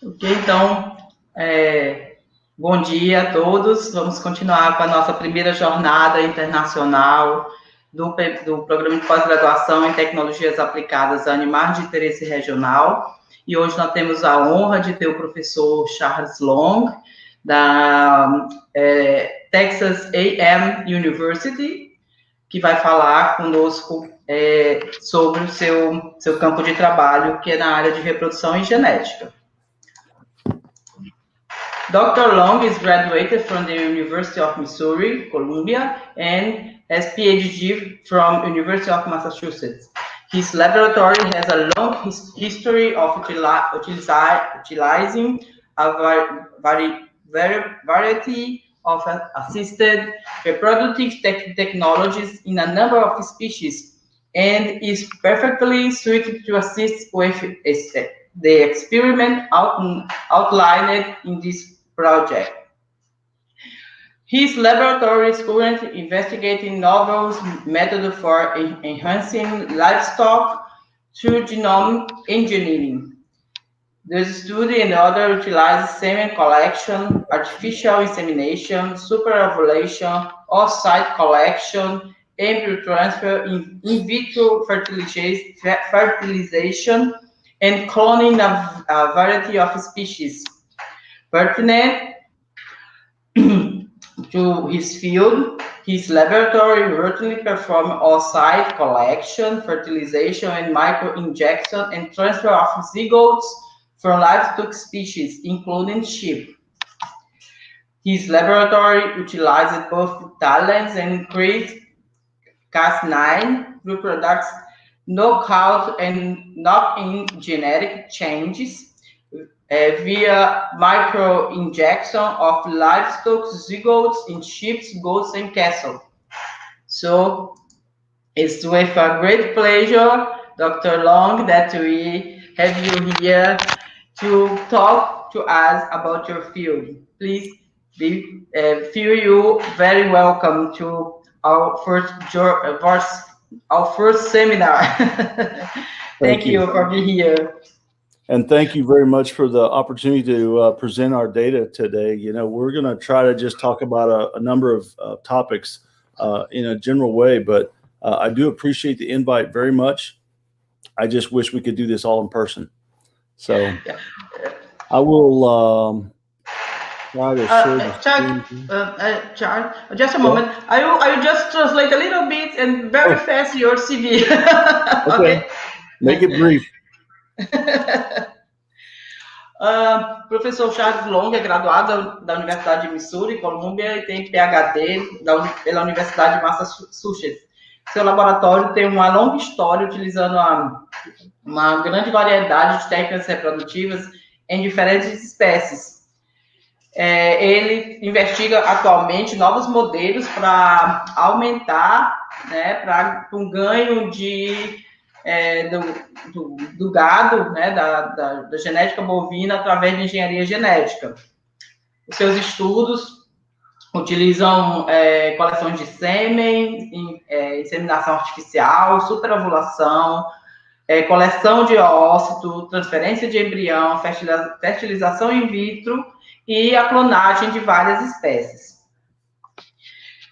Ok, então, bom dia a todos. Vamos continuar com a nossa primeira jornada internacional do Programa de Pós-Graduação em Tecnologias Aplicadas a Animais de Interesse Regional. E hoje nós temos a honra de ter o professor Charles Long, da Texas A&M University, que vai falar conosco sobre o seu campo de trabalho, que é na área de reprodução e genética. Dr. Long is graduated from the University of Missouri, Columbia, and has PhD from University of Massachusetts. His laboratory has a long history of utilizing a variety of assisted reproductive technologies in a number of species, and is perfectly suited to assist with the experiment outlined in this project. His laboratory is currently investigating novel methods for enhancing livestock through genome engineering. This study and other utilize semen collection, artificial insemination, superovulation, off-site collection, embryo transfer, in vitro fertilization, and cloning of a variety of species. Pertinent to his field, his laboratory routinely performs off-site collection, fertilization, and micro-injection and transfer of zygotes from livestock species, including sheep. His laboratory utilizes both talents and CRISPR-Cas9 reproducts knockout and knock-in genetic changes via micro-injection of livestock zygotes in sheep, goats, and cattle. So it's with a great pleasure, Dr. Long, that we have you here to talk to us about your field. Please feel you very welcome to our first seminar. Thank you for being here. And thank you very much for the opportunity to present our data today. You know, we're going to try to just talk about a number of topics in a general way, but I do appreciate the invite very much. I just wish we could do this all in person. So I will try to share the screen. Charles, just a moment. I will just translate a little bit and very fast your CV. Okay. Make it brief. Professor Charles Long é graduado da Universidade de Missouri, Columbia, e tem PhD pela Universidade de Massachusetts. Seu laboratório tem uma longa história utilizando uma grande variedade de técnicas reprodutivas em diferentes espécies. Ele investiga atualmente novos modelos para aumentar, né, para um ganho do gado, né, da genética bovina através de engenharia genética. Os seus estudos utilizam coleções de sêmen, inseminação artificial, superovulação, coleção de ócito, transferência de embrião, fertilização in vitro e a clonagem de várias espécies.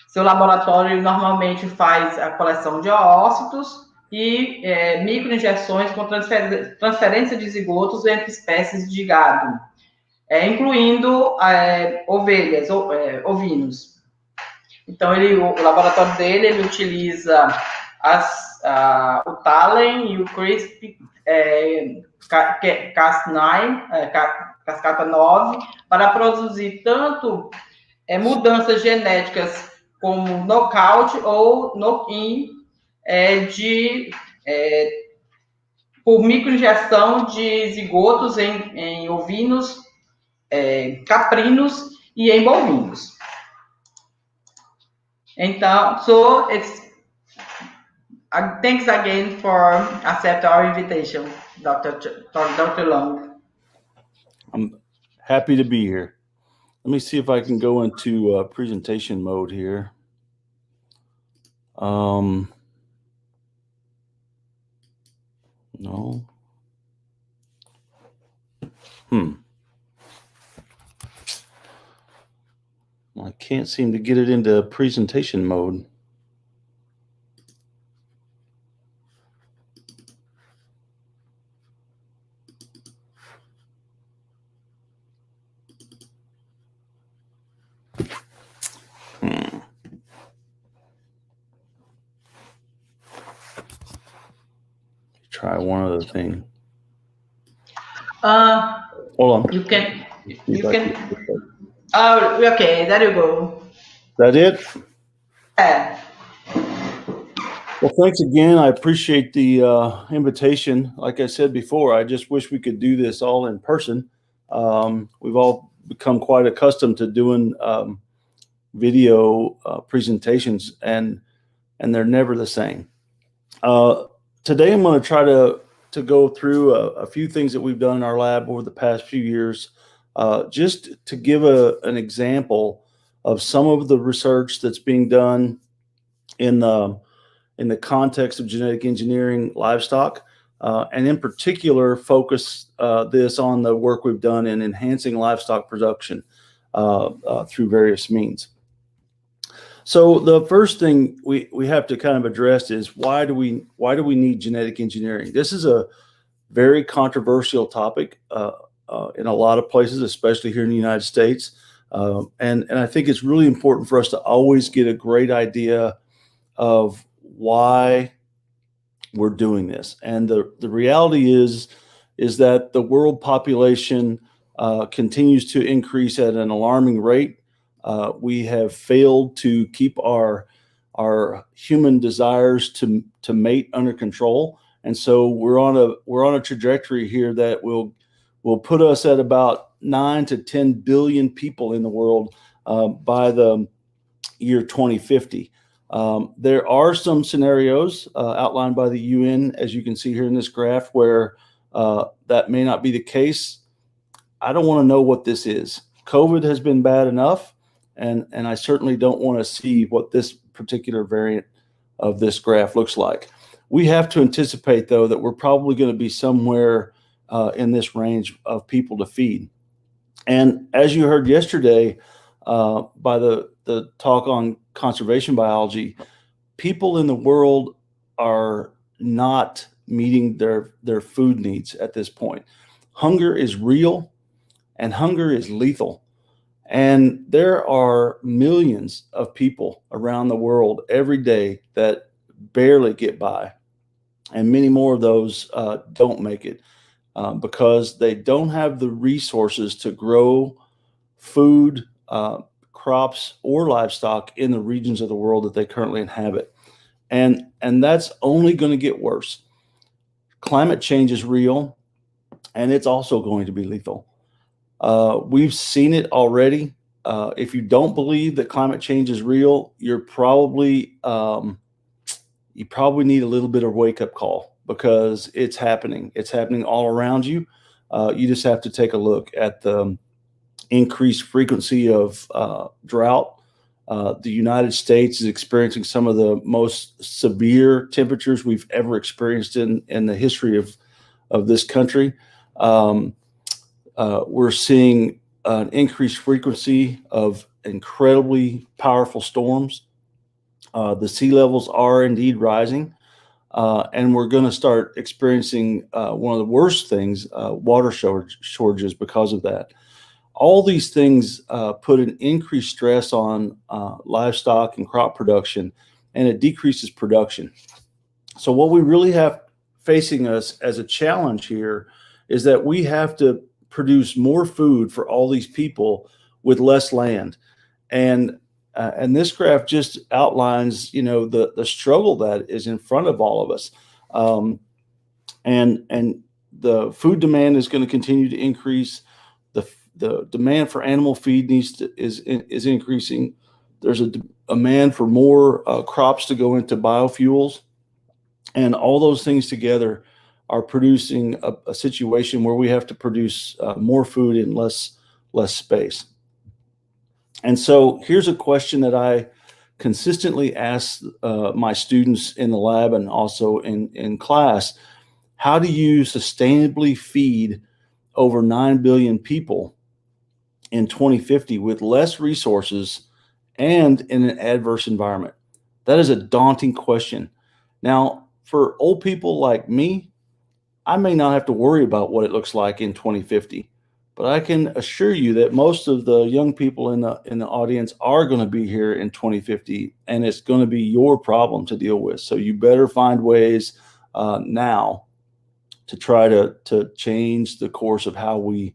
Seu laboratório normalmente faz a coleção de ócitos e microinjeções com transferência de zigotos entre espécies de gado, incluindo ovelhas, ovinos. Então, o laboratório dele ele utiliza o Talem e o CRISPR-Cas9, cascata 9, para produzir tanto mudanças genéticas como knockout ou knock-in, por microinjeção de zigotos em ovinos, caprinos e em bovinos. Então, thanks again for accept our invitation, Dr. Long. I'm happy to be here. Let me see if I can go into presentation mode here. No. can't seem to get it into presentation mode. Try one other thing. Hold on. You can. Oh, okay. There you go. That it? Yeah. Well, thanks again. I appreciate the invitation. Like I said before, I just wish we could do this all in person. We've all become quite accustomed to doing video presentations, and they're never the same. Today, I'm going to try to go through a few things that we've done in our lab over the past few years, just to give an example of some of the research that's being done in the context of genetic engineering livestock, and in particular focus this on the work we've done in enhancing livestock production through various means. So the first thing we have to kind of address is why do we need genetic engineering? This is a very controversial topic in a lot of places, especially here in the United States. And I think it's really important for us to always get a great idea of why we're doing this. And the reality is that the world population continues to increase at an alarming rate. We have failed to keep our human desires to mate under control, and so we're on a trajectory here that will put us at about 9 to 10 billion people in the world by the year 2050. There are some scenarios outlined by the UN, as you can see here in this graph, where that may not be the case. I don't want to know what this is. COVID has been bad enough. And I certainly don't want to see what this particular variant of this graph looks like. We have to anticipate, though, that we're probably going to be somewhere in this range of people to feed. And as you heard yesterday by the talk on conservation biology, people in the world are not meeting their food needs at this point. Hunger is real, and hunger is lethal. And there are millions of people around the world every day that barely get by. And many more of those don't make it because they don't have the resources to grow food, crops, or livestock in the regions of the world that they currently inhabit. And that's only going to get worse. Climate change is real, and it's also going to be lethal. We've seen it already. If you don't believe that climate change is real, you probably need a little bit of wake-up call, because it's happening. It's happening all around you. You just have to take a look at the increased frequency of drought. The United States is experiencing some of the most severe temperatures we've ever experienced in the history of this country. We're seeing an increased frequency of incredibly powerful storms. The sea levels are indeed rising, and we're going to start experiencing one of the worst things, water shortages, because of that. All these things put an increased stress on livestock and crop production, and it decreases production. So what we really have facing us as a challenge here is that we have to produce more food for all these people with less land. And this graph just outlines, the struggle that is in front of all of us. And the food demand is going to continue to increase. The demand for animal feed is increasing. There's a demand for more crops to go into biofuels, and all those things together are producing a situation where we have to produce more food in less space. And so here's a question that I consistently ask my students in the lab and also in class. How do you sustainably feed over 9 billion people in 2050 with less resources and in an adverse environment? That is a daunting question. Now, for old people like me, I may not have to worry about what it looks like in 2050, but I can assure you that most of the young people in the audience are going to be here in 2050, and it's going to be your problem to deal with. So you better find ways now to try to change the course of how we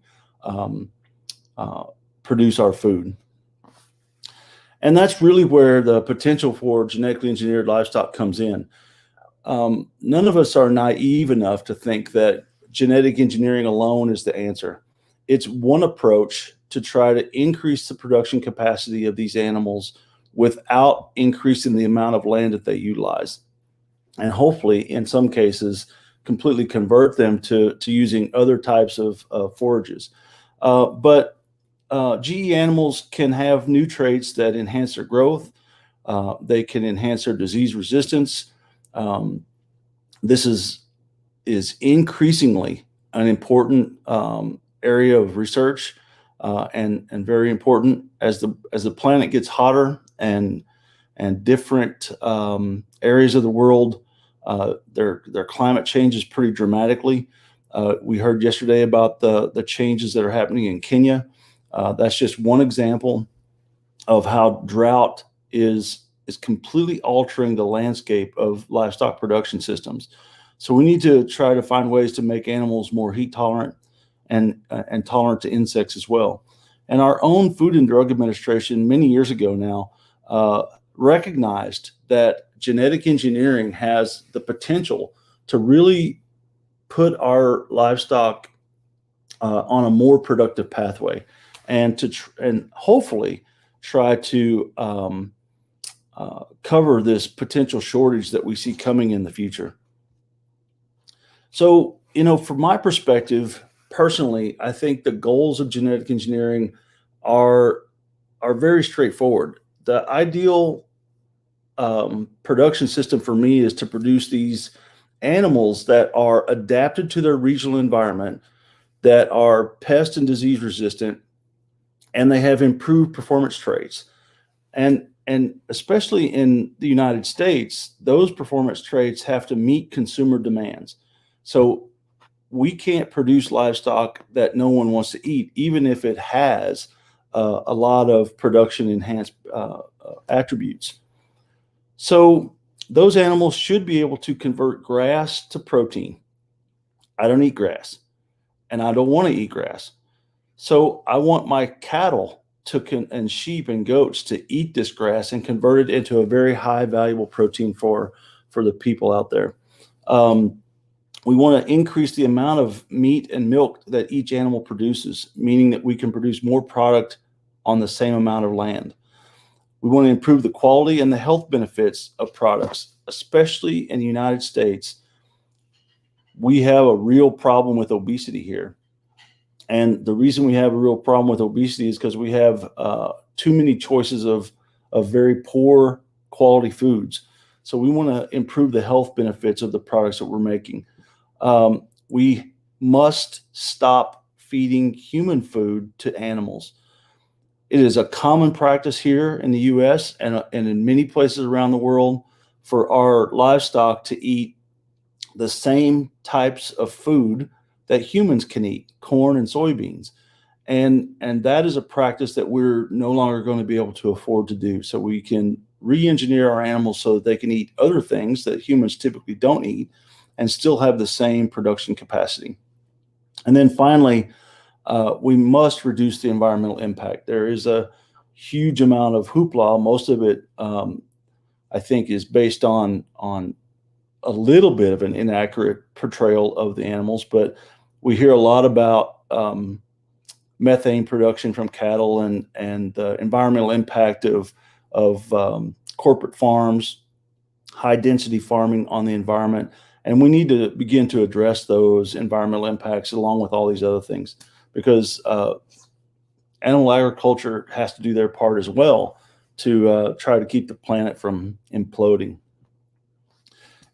produce our food. And that's really where the potential for genetically engineered livestock comes in. None of us are naive enough to think that genetic engineering alone is the answer. It's one approach to try to increase the production capacity of these animals without increasing the amount of land that they utilize. And hopefully, in some cases, completely convert them to using other types of forages. But GE animals can have new traits that enhance their growth. They can enhance their disease resistance. This is increasingly an important area of research and very important as the planet gets hotter and different areas of the world, their climate changes pretty dramatically. We heard yesterday about the changes that are happening in Kenya. That's just one example of how drought is completely altering the landscape of livestock production systems. So we need to try to find ways to make animals more heat tolerant and tolerant to insects as well. And our own Food and Drug Administration many years ago now recognized that genetic engineering has the potential to really put our livestock on a more productive pathway, and hopefully try to cover this potential shortage that we see coming in the future. So, from my perspective, personally, I think the goals of genetic engineering are very straightforward. The ideal production system for me is to produce these animals that are adapted to their regional environment, that are pest and disease resistant, and they have improved performance traits. And especially in the United States, those performance traits have to meet consumer demands. So we can't produce livestock that no one wants to eat, even if it has a lot of production enhanced attributes. So those animals should be able to convert grass to protein. I don't eat grass, and I don't want to eat grass. So I want my cattle and sheep and goats to eat this grass and convert it into a very high valuable protein for the people out there. We want to increase the amount of meat and milk that each animal produces, meaning that we can produce more product on the same amount of land. We want to improve the quality and the health benefits of products, especially in the United States. We have a real problem with obesity here. And the reason we have a real problem with obesity is because we have too many choices of very poor quality foods. So we want to improve the health benefits of the products that we're making. We must stop feeding human food to animals. It is a common practice here in the U.S. and in many places around the world for our livestock to eat the same types of food that humans can eat, corn and soybeans. And that is a practice that we're no longer going to be able to afford to do. So we can re-engineer our animals so that they can eat other things that humans typically don't eat and still have the same production capacity. And then finally, we must reduce the environmental impact. There is a huge amount of hoopla. Most of it, I think, is based on a little bit of an inaccurate portrayal of the animals, but we hear a lot about methane production from cattle and the environmental impact of corporate farms, high density farming on the environment. And we need to begin to address those environmental impacts along with all these other things, because animal agriculture has to do their part as well to try to keep the planet from imploding.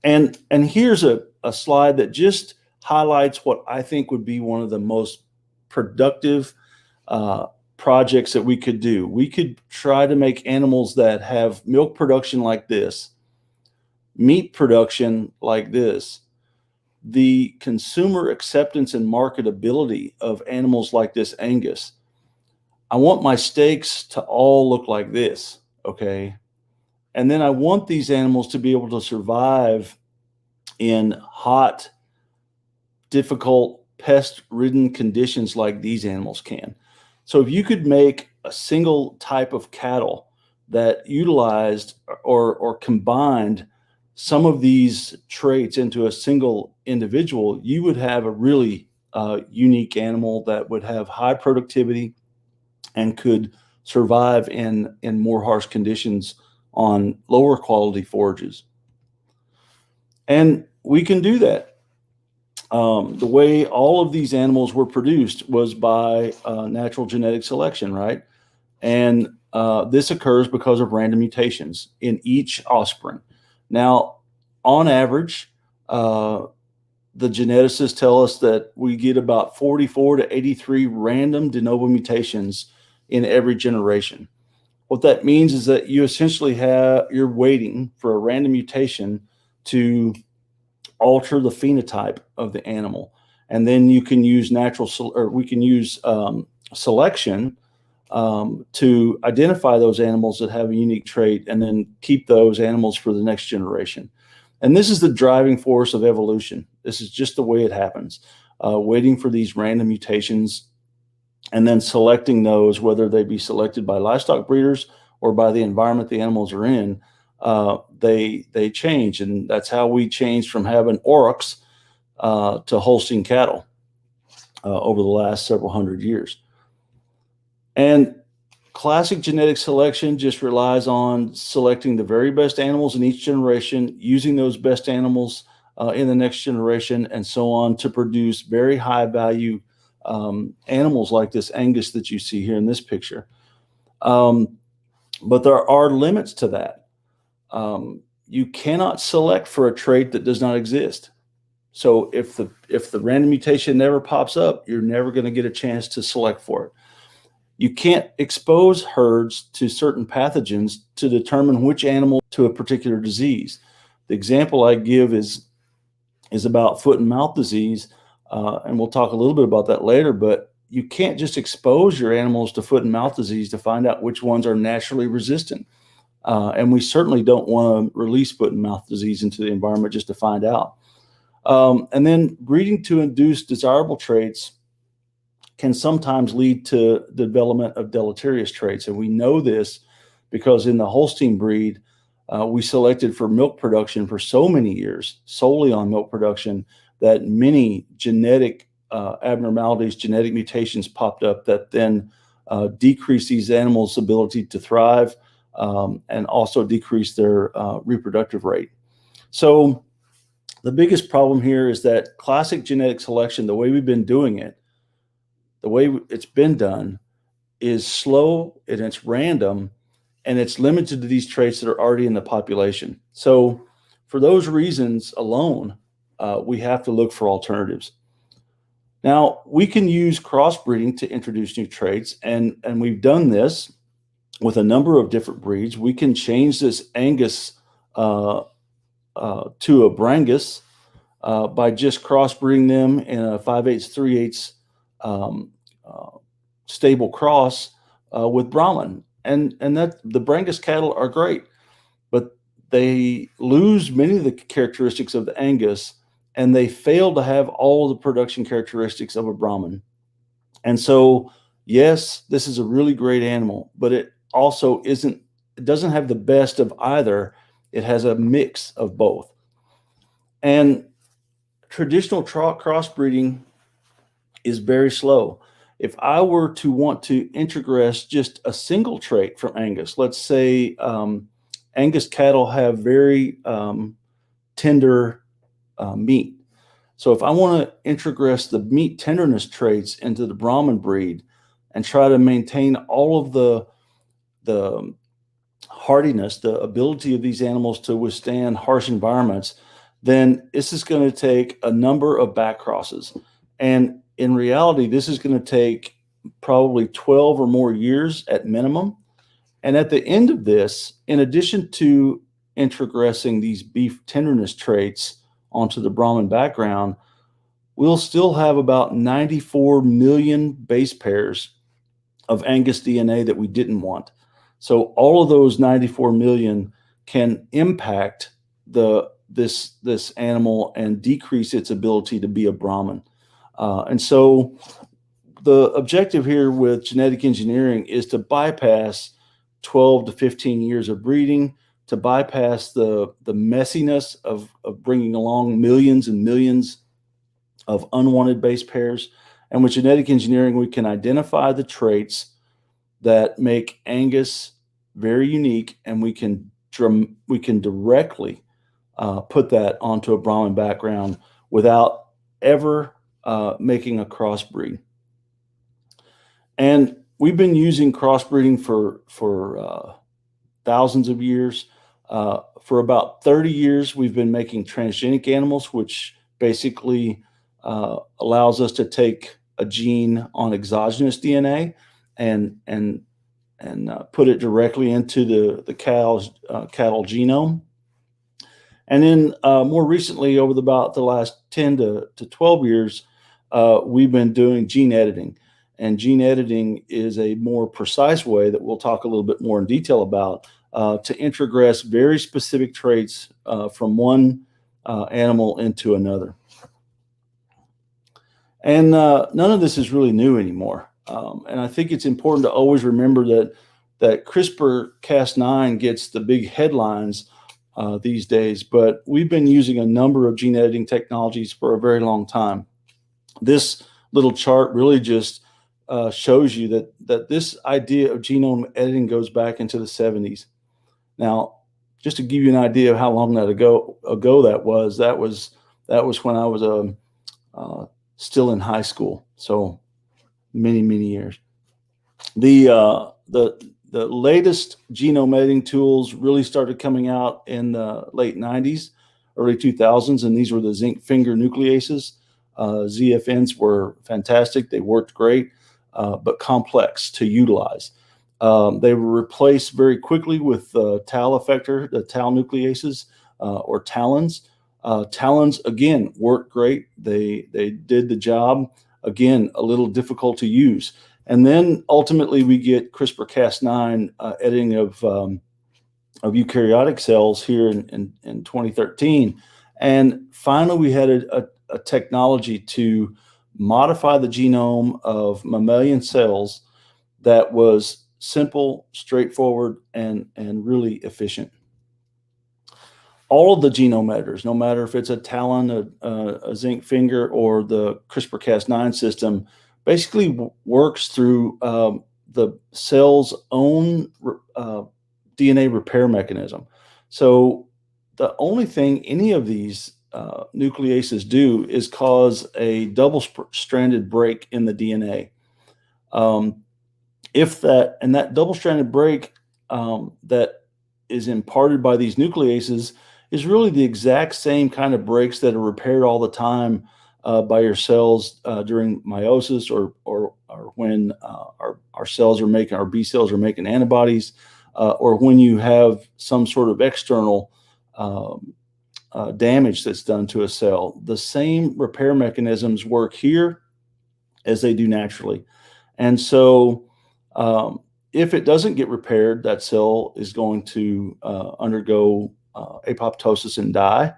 And here's a slide that just highlights what I think would be one of the most productive projects that we could do. We could try to make animals that have milk production like this, meat production like this, the consumer acceptance and marketability of animals like this Angus. I want my steaks to all look like this, okay? And then I want these animals to be able to survive in hot, difficult, pest-ridden conditions like these animals can. So if you could make a single type of cattle that utilized or combined some of these traits into a single individual, you would have a really unique animal that would have high productivity and could survive in more harsh conditions on lower quality forages. And we can do that. The way all of these animals were produced was by natural genetic selection, right? And this occurs because of random mutations in each offspring. Now, on average, the geneticists tell us that we get about 44 to 83 random de novo mutations in every generation. What that means is that you essentially you're waiting for a random mutation to alter the phenotype of the animal, and then you can use selection to identify those animals that have a unique trait, and then keep those animals for the next generation. And this is the driving force of evolution. This is just the way it happens. Waiting for these random mutations and then selecting those, whether they be selected by livestock breeders or by the environment the animals are in, they change. And that's how we changed from having aurochs to Holstein cattle over the last several hundred years. And classic genetic selection just relies on selecting the very best animals in each generation, using those best animals in the next generation, and so on, to produce very high value animals like this Angus that you see here in this picture. But there are limits to that. You cannot select for a trait that does not exist. So if the random mutation never pops up, you're never going to get a chance to select for it. You can't expose herds to certain pathogens to determine which animal to a particular disease. The example I give is about foot and mouth disease, and we'll talk a little bit about that later, but you can't just expose your animals to foot and mouth disease to find out which ones are naturally resistant. And we certainly don't want to release foot and mouth disease into the environment just to find out. And then breeding to induce desirable traits can sometimes lead to the development of deleterious traits. And we know this because in the Holstein breed, we selected for milk production for so many years, solely on milk production, that many genetic abnormalities, genetic mutations popped up that then decrease these animals' ability to thrive and also decrease their reproductive rate. So the biggest problem here is that classic genetic selection, the way we've been doing it, the way it's been done, is slow and it's random, and it's limited to these traits that are already in the population. So for those reasons alone, we have to look for alternatives. Now, we can use crossbreeding to introduce new traits, and we've done this with a number of different breeds. We can change this Angus to a Brangus by just crossbreeding them in a 5/8, 3/8 stable cross with Brahman, and that the Brangus cattle are great, but they lose many of the characteristics of the Angus, and they fail to have all the production characteristics of a Brahman. And so, yes, this is a really great animal, but it also isn't. It doesn't have the best of either. It has a mix of both. And traditional crossbreeding is very slow. If I were to want to integrate just a single trait from Angus, let's say Angus cattle have very tender meat. So if I want to integrate the meat tenderness traits into the Brahman breed and try to maintain all of the hardiness, the ability of these animals to withstand harsh environments, then this is going to take a number of back crosses. And in reality, this is going to take probably 12 or more years at minimum. And at the end of this, in addition to introgressing these beef tenderness traits onto the Brahman background, we'll still have about 94 million base pairs of Angus DNA that we didn't want. So all of those 94 million can impact this animal and decrease its ability to be a Brahman. And so the objective here with genetic engineering is to bypass 12 to 15 years of breeding, to bypass the messiness of bringing along millions and millions of unwanted base pairs. And with genetic engineering, we can identify the traits that make Angus very unique, and we can directly put that onto a Brahman background without ever making a crossbreed. And we've been using crossbreeding for thousands of years. For about 30 years, we've been making transgenic animals, which basically allows us to take a gene on exogenous DNA and put it directly into the cattle genome. And then more recently, over about the last 10 to 12 years, we've been doing gene editing. And gene editing is a more precise way that we'll talk a little bit more in detail about to introgress very specific traits from one animal into another. And none of this is really new anymore. And I think it's important to always remember that CRISPR-Cas9 gets the big headlines these days, but we've been using a number of gene editing technologies for a very long time. This little chart really just shows you that this idea of genome editing goes back into the 70s. Now, just to give you an idea of how long ago that was when I was still in high school, so many years. The latest genome editing tools really started coming out in the late 90s, early 2000s, and these were the zinc finger nucleases. ZFNs were fantastic. They worked great, but complex to utilize. They were replaced very quickly with TAL effector, the TAL nucleases, or TALENs. TALENs, again, worked great. They did the job. Again, a little difficult to use. And then ultimately we get CRISPR-Cas9 editing of eukaryotic cells here in 2013. And finally, we had a technology to modify the genome of mammalian cells that was simple, straightforward, and really efficient. All of the genome editors, no matter if it's a TALEN, a zinc finger, or the CRISPR-Cas9 system, basically works through the cell's own DNA repair mechanism. So the only thing any of these nucleases do is cause a double-stranded break in the DNA. That double-stranded break that is imparted by these nucleases is really the exact same kind of breaks that are repaired all the time by your cells during meiosis or when our cells are making, our B cells are making antibodies, or when you have some sort of external damage that's done to a cell. The same repair mechanisms work here as they do naturally. And so if it doesn't get repaired, that cell is going to undergo apoptosis and die.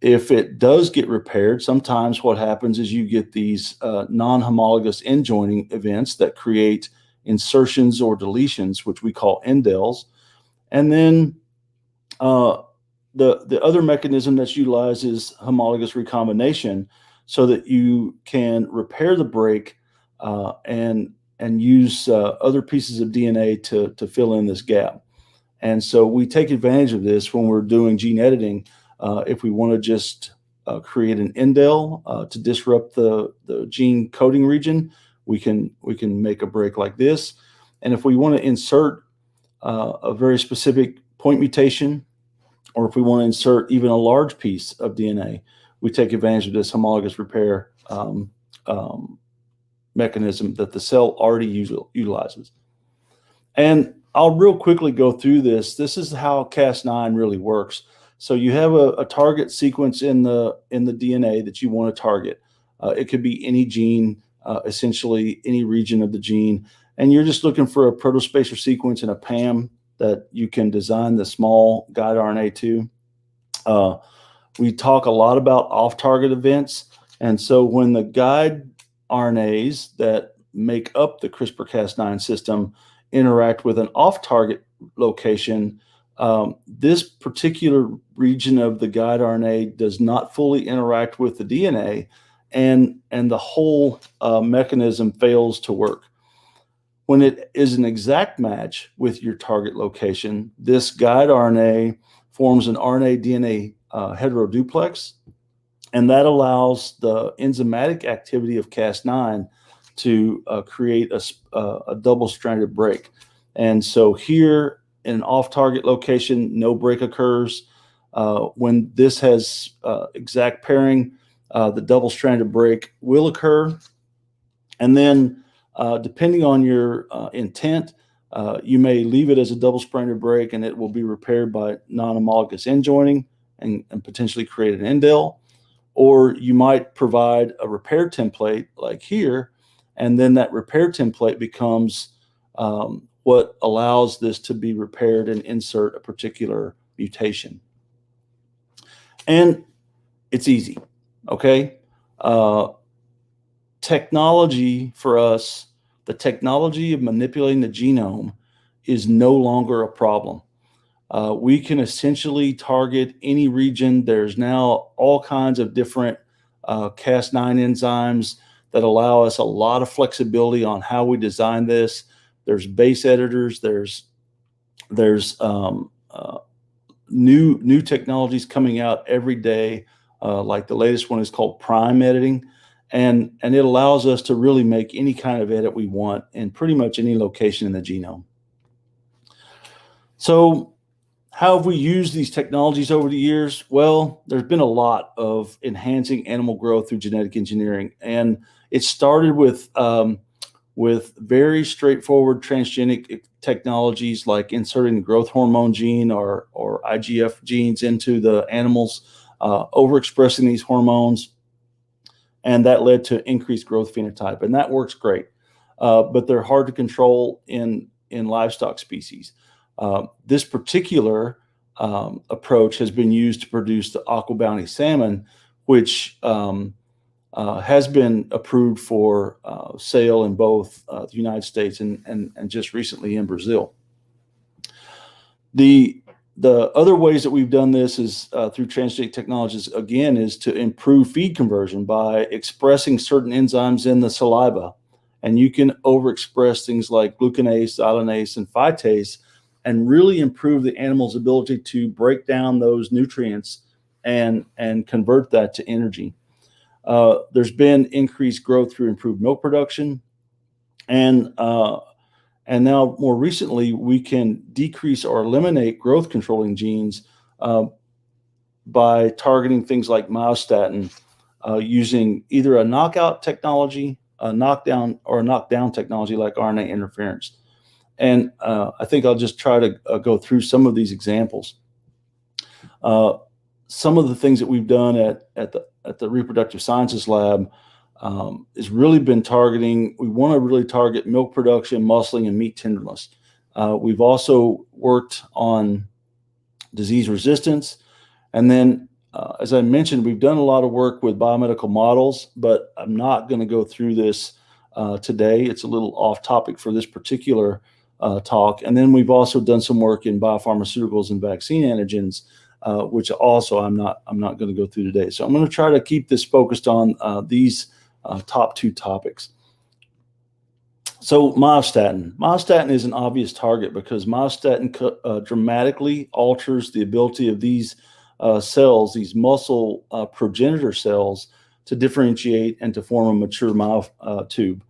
If it does get repaired, sometimes what happens is you get these non-homologous end joining events that create insertions or deletions, which we call indels. And then the other mechanism that's utilized is homologous recombination, so that you can repair the break and use other pieces of DNA to fill in this gap. And so we take advantage of this when we're doing gene editing. If we want to just create an indel to disrupt the gene coding region, we can make a break like this. And if we want to insert a very specific point mutation, or if we want to insert even a large piece of DNA, we take advantage of this homologous repair mechanism that the cell already utilizes. And I'll real quickly go through this. This is how Cas9 really works. So you have a target sequence in the DNA that you want to target. It could be any gene, essentially any region of the gene, and you're just looking for a protospacer sequence and a PAM that you can design the small guide RNA to. We talk a lot about off-target events, and so when the guide RNAs that make up the CRISPR-Cas9 system interact with an off-target location, this particular region of the guide RNA does not fully interact with the DNA, and the whole mechanism fails to work. When it is an exact match with your target location, this guide RNA forms an RNA-DNA heteroduplex, and that allows the enzymatic activity of Cas9 to create a double-stranded break. And so here in an off-target location, no break occurs. When this has exact pairing, the double-stranded break will occur. And then depending on your intent, you may leave it as a double-stranded break and it will be repaired by non-homologous end joining and potentially create an indel. Or you might provide a repair template like here, and then that repair template becomes what allows this to be repaired and insert a particular mutation. And it's easy, okay? Technology for us, the technology of manipulating the genome is no longer a problem. We can essentially target any region. There's now all kinds of different Cas9 enzymes that allow us a lot of flexibility on how we design this. There's base editors. There's new technologies coming out every day. Like the latest one is called prime editing, and it allows us to really make any kind of edit we want in pretty much any location in the genome. So how have we used these technologies over the years? Well, there's been a lot of enhancing animal growth through genetic engineering, and it started with very straightforward transgenic technologies like inserting the growth hormone gene or IGF genes into the animals, overexpressing these hormones, and that led to increased growth phenotype, and that works great, but they're hard to control in livestock species. This particular approach has been used to produce the aqua bounty salmon, which has been approved for sale in both the United States and just recently in Brazil. The other ways that we've done this is through transgenic technologies, again, is to improve feed conversion by expressing certain enzymes in the saliva. And you can overexpress things like glucanase, xylanase, and phytase, and really improve the animal's ability to break down those nutrients and convert that to energy. There's been increased growth through improved milk production, and now more recently we can decrease or eliminate growth controlling genes by targeting things like myostatin using either a knockout technology, a knockdown, or a knockdown technology like RNA interference. And I think I'll just try to go through some of these examples. Some of the things that we've done at the Reproductive Sciences Lab has really been targeting, we want to really target milk production, muscling, and meat tenderness. We've also worked on disease resistance. And then, as I mentioned, we've done a lot of work with biomedical models, but I'm not going to go through this today. It's a little off topic for this particular talk. And then we've also done some work in biopharmaceuticals and vaccine antigens, which also I'm not going to go through today. So I'm going to try to keep this focused on these top two topics. So myostatin. Myostatin is an obvious target because myostatin dramatically alters the ability of these cells, these muscle progenitor cells, to differentiate and to form a mature myotube.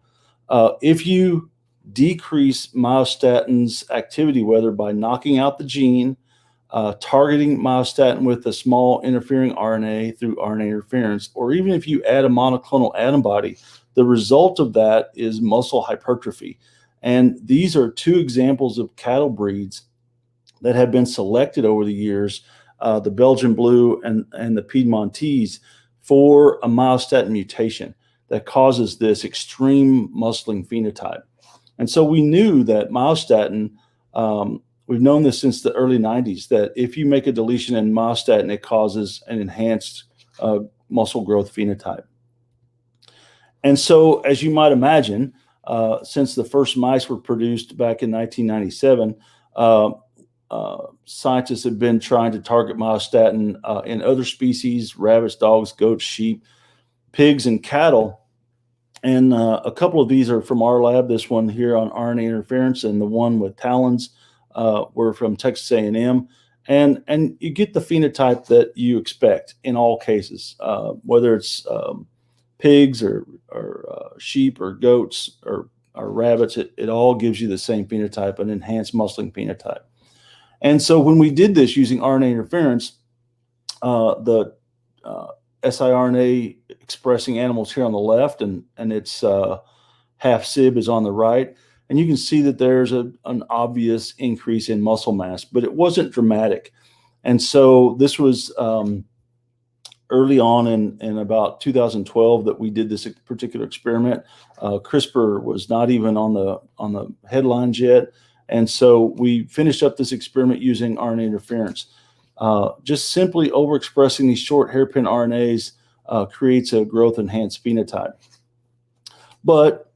If you decrease myostatin's activity, whether by knocking out the gene, targeting myostatin with a small interfering RNA through RNA interference, or even if you add a monoclonal antibody the result of that is muscle hypertrophy. And these are two examples of cattle breeds that have been selected over the years, the Belgian Blue and the Piedmontese, for a myostatin mutation that causes this extreme muscling phenotype. And so we knew that myostatin, we've known this since the early 90s, that if you make a deletion in myostatin, it causes an enhanced muscle growth phenotype. And so, as you might imagine, since the first mice were produced back in 1997, scientists have been trying to target myostatin in other species: rabbits, dogs, goats, sheep, pigs, and cattle. And a couple of these are from our lab. This one here on RNA interference, and the one with talons were from Texas A&M. And you get the phenotype that you expect in all cases, whether it's pigs or sheep or goats or rabbits. It all gives you the same phenotype, an enhanced muscling phenotype. And so when we did this using RNA interference, the siRNA expressing animals here on the left, and its half SIB is on the right. And you can see that there's an obvious increase in muscle mass, but it wasn't dramatic. And so this was early on in about 2012 that we did this particular experiment. CRISPR was not even on the headlines yet. And so we finished up this experiment using RNA interference. Just simply overexpressing these short hairpin RNAs creates a growth enhanced phenotype. But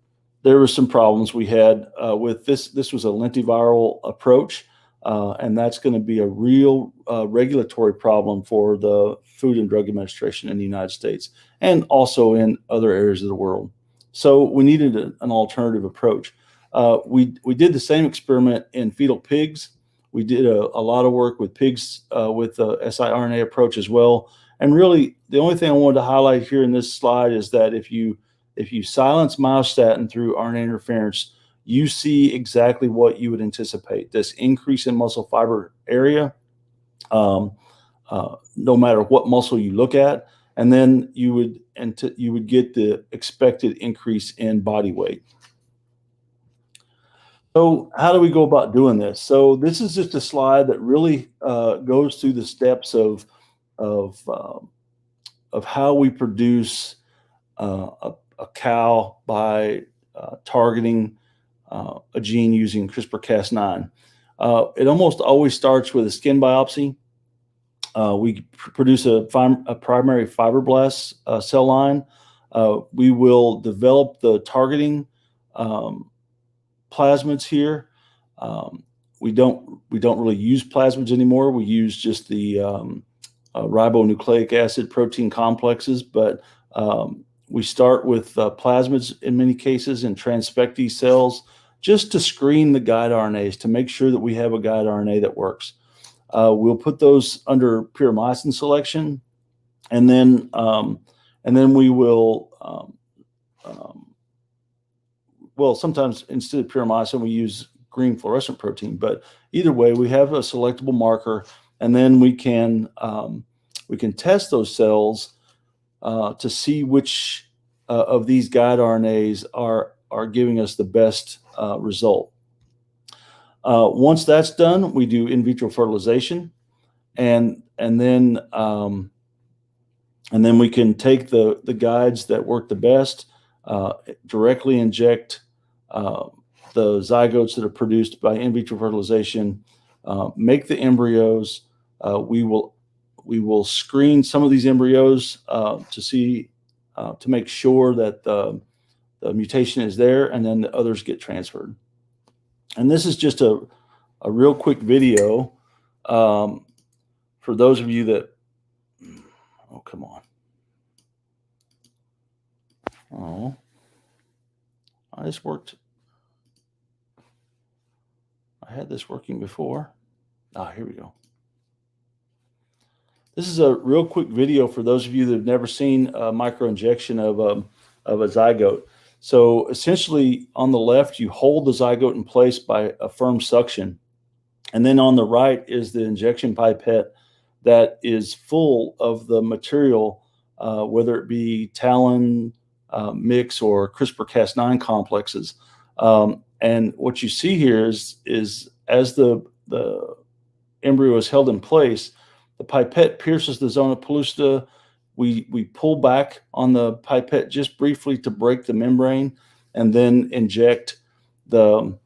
there were some problems we had with this. This was a lentiviral approach, and that's going to be a real regulatory problem for the Food and Drug Administration in the United States and also in other areas of the world. So we needed an alternative approach. We did the same experiment in fetal pigs. We did a lot of work with pigs with the siRNA approach as well. And really, the only thing I wanted to highlight here in this slide is that if you silence myostatin through RNA interference, you see exactly what you would anticipate: this increase in muscle fiber area, no matter what muscle you look at, and then you would get the expected increase in body weight. So how do we go about doing this? So this is just a slide that really goes through the steps of how we produce a cow by targeting a gene using CRISPR-Cas9. It almost always starts with a skin biopsy. We produce a primary fibroblast cell line. We will develop the targeting plasmids here. We don't really use plasmids anymore. We use just the ribonucleic acid protein complexes, but we start with plasmids in many cases and transfect these cells just to screen the guide RNAs to make sure that we have a guide RNA that works. We'll put those under puromycin selection, and then we will well, sometimes instead of puromycin, we use green fluorescent protein. But either way, we have a selectable marker, and then we can test those cells to see which of these guide RNAs are giving us the best result. Once that's done, we do in vitro fertilization, and then we can take the guides that work the best, directly inject the zygotes that are produced by in vitro fertilization, make the embryos. We will screen some of these embryos to make sure that the mutation is there, and then the others get transferred. And this is just a real quick video for those of you that, oh, come on. Oh, this worked. I had this working before. Here we go. This is a real quick video for those of you that have never seen a microinjection of a zygote. So essentially, on the left, you hold the zygote in place by a firm suction. And then on the right is the injection pipette that is full of the material, whether it be talon, mix or CRISPR-Cas9 complexes. And what you see here is as the embryo is held in place, the pipette pierces the zona pellucida. We pull back on the pipette just briefly to break the membrane, and then inject the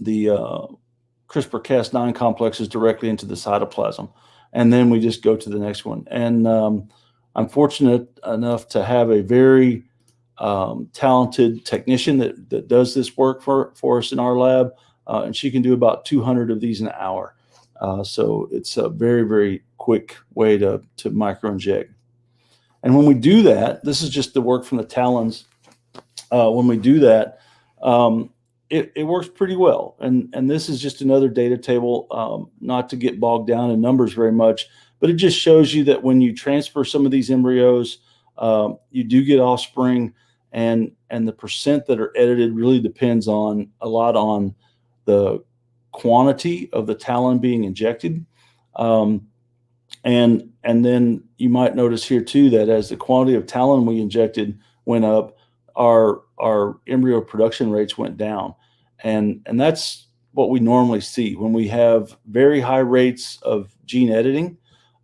CRISPR-Cas9 complexes directly into the cytoplasm. And then we just go to the next one. And I'm fortunate enough to have a very talented technician that does this work for us in our lab, and she can do about 200 of these an hour. So it's a very, very quick way to microinject. And when we do that, this is just the work from the talons. When we do that, it works pretty well. And this is just another data table, not to get bogged down in numbers very much, but it just shows you that when you transfer some of these embryos, you do get offspring, and the percent that are edited really depends a lot on the quantity of the talon being injected. And then you might notice here too that as the quantity of talon we injected went up, our embryo production rates went down. And that's what we normally see when we have very high rates of gene editing.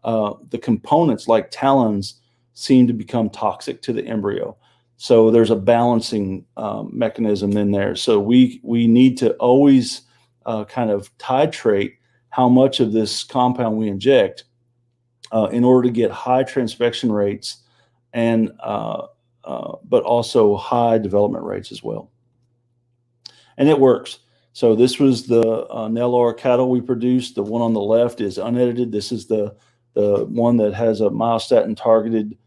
The components like talons seem to become toxic to the embryo. So there's a balancing mechanism in there. So we need to always kind of titrate how much of this compound we inject in order to get high transfection rates and but also high development rates as well. And it works. So this was the Nelor cattle we produced. The one on the left is unedited. This is the one that has a myostatin targeted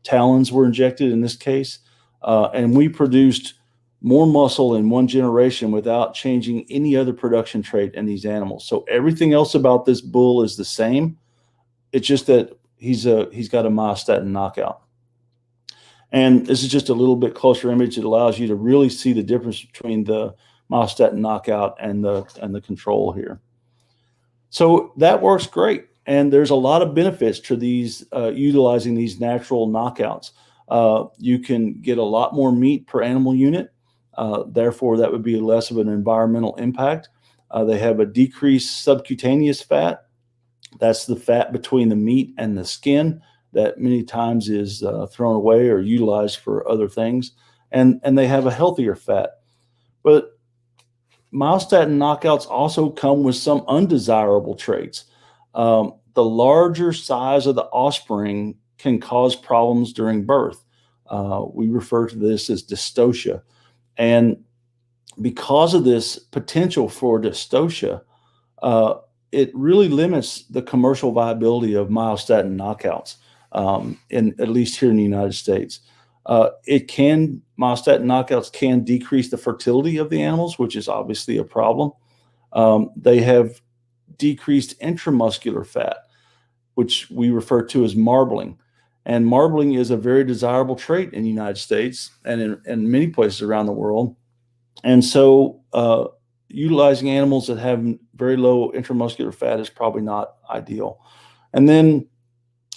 talons were injected in this case. And we produced more muscle in one generation without changing any other production trait in these animals. So everything else about this bull is the same. It's just that he's got a myostatin knockout. And this is just a little bit closer image. It allows you to really see the difference between the myostatin knockout and the control here. So that works great. And there's a lot of benefits to these utilizing these natural knockouts. You can get a lot more meat per animal unit. Therefore, that would be less of an environmental impact. They have a decreased subcutaneous fat. That's the fat between the meat and the skin that many times is thrown away or utilized for other things. And they have a healthier fat. But myostatin knockouts also come with some undesirable traits. The larger size of the offspring can cause problems during birth. We refer to this as dystocia. And because of this potential for dystocia, it really limits the commercial viability of myostatin knockouts, at least here in the United States. Myostatin knockouts can decrease the fertility of the animals, which is obviously a problem. They have decreased intramuscular fat, which we refer to as marbling. And marbling is a very desirable trait in the United States and in many places around the world. And so utilizing animals that have very low intramuscular fat is probably not ideal. And then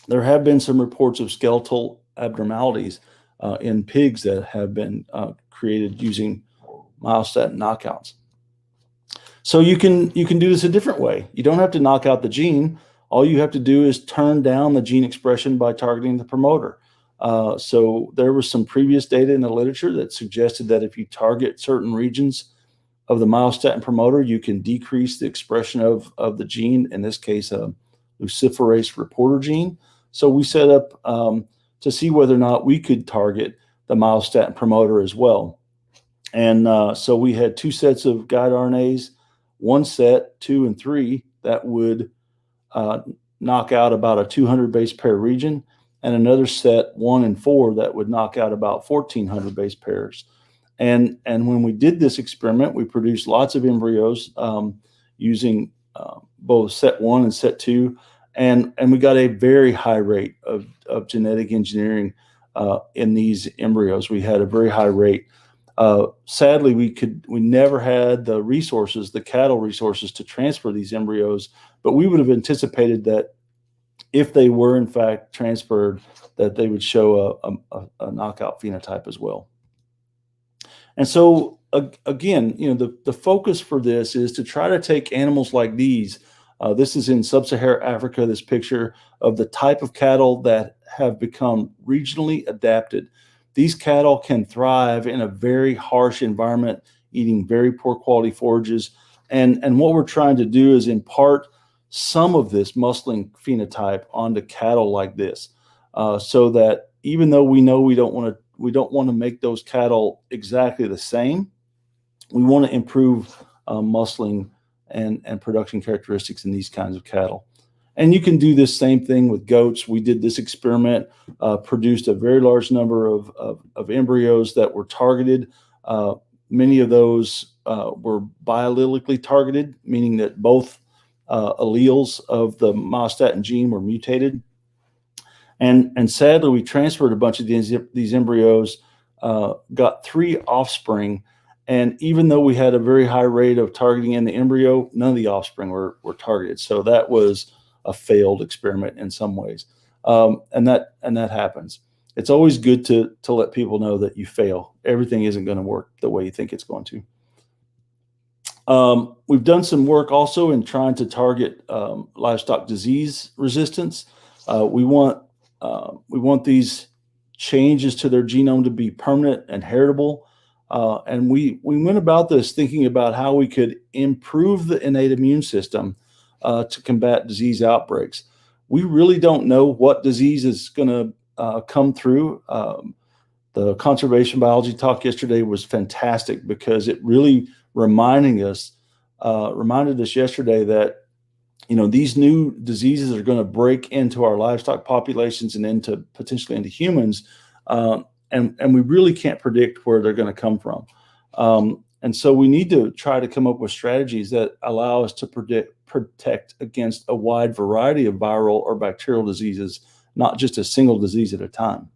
there have been some reports of skeletal abnormalities in pigs that have been created using myostatin knockouts. So you can do this a different way. You don't have to knock out the gene. All you have to do is turn down the gene expression by targeting the promoter. So there was some previous data in the literature that suggested that if you target certain regions of the myostatin promoter, you can decrease the expression of the gene, in this case, a luciferase reporter gene. So we set up to see whether or not we could target the myostatin promoter as well. And so we had two sets of guide RNAs, one set, 2 and 3, that would knock out about a 200 base pair region, and another set, 1 and 4, that would knock out about 1,400 base pairs. And when we did this experiment, we produced lots of embryos using both set 1 and set 2, and we got a very high rate of genetic engineering in these embryos. We had a very high rate. Sadly, we never had the resources, the cattle resources, to transfer these embryos, but we would have anticipated that if they were in fact transferred, that they would show a knockout phenotype as well. And so again, the focus for this is to try to take animals like these. This is in sub-Saharan Africa, this picture of the type of cattle that have become regionally adapted. These cattle can thrive in a very harsh environment, eating very poor quality forages. And what we're trying to do is impart some of this muscling phenotype onto cattle like this, so that even though we know we don't want to make those cattle exactly the same, we want to improve muscling and production characteristics in these kinds of cattle. And you can do this same thing with goats. We did this experiment, produced a very large number of embryos that were targeted. Many of those were biallelically targeted, meaning that both alleles of the myostatin gene were mutated. And sadly, we transferred a bunch of these embryos, got 3 offspring. And even though we had a very high rate of targeting in the embryo, none of the offspring were targeted. So that was a failed experiment in some ways. And that happens. It's always good to let people know that you fail. Everything isn't going to work the way you think it's going to. We've done some work also in trying to target livestock disease resistance. We want these changes to their genome to be permanent and heritable. And we went about this thinking about how we could improve the innate immune system to combat disease outbreaks. We really don't know what disease is going to come through. The conservation biology talk yesterday was fantastic because it really reminded us yesterday that these new diseases are going to break into our livestock populations and potentially into humans, and we really can't predict where they're going to come from. And so we need to try to come up with strategies that allow us to protect against a wide variety of viral or bacterial diseases, not just a single disease at a time.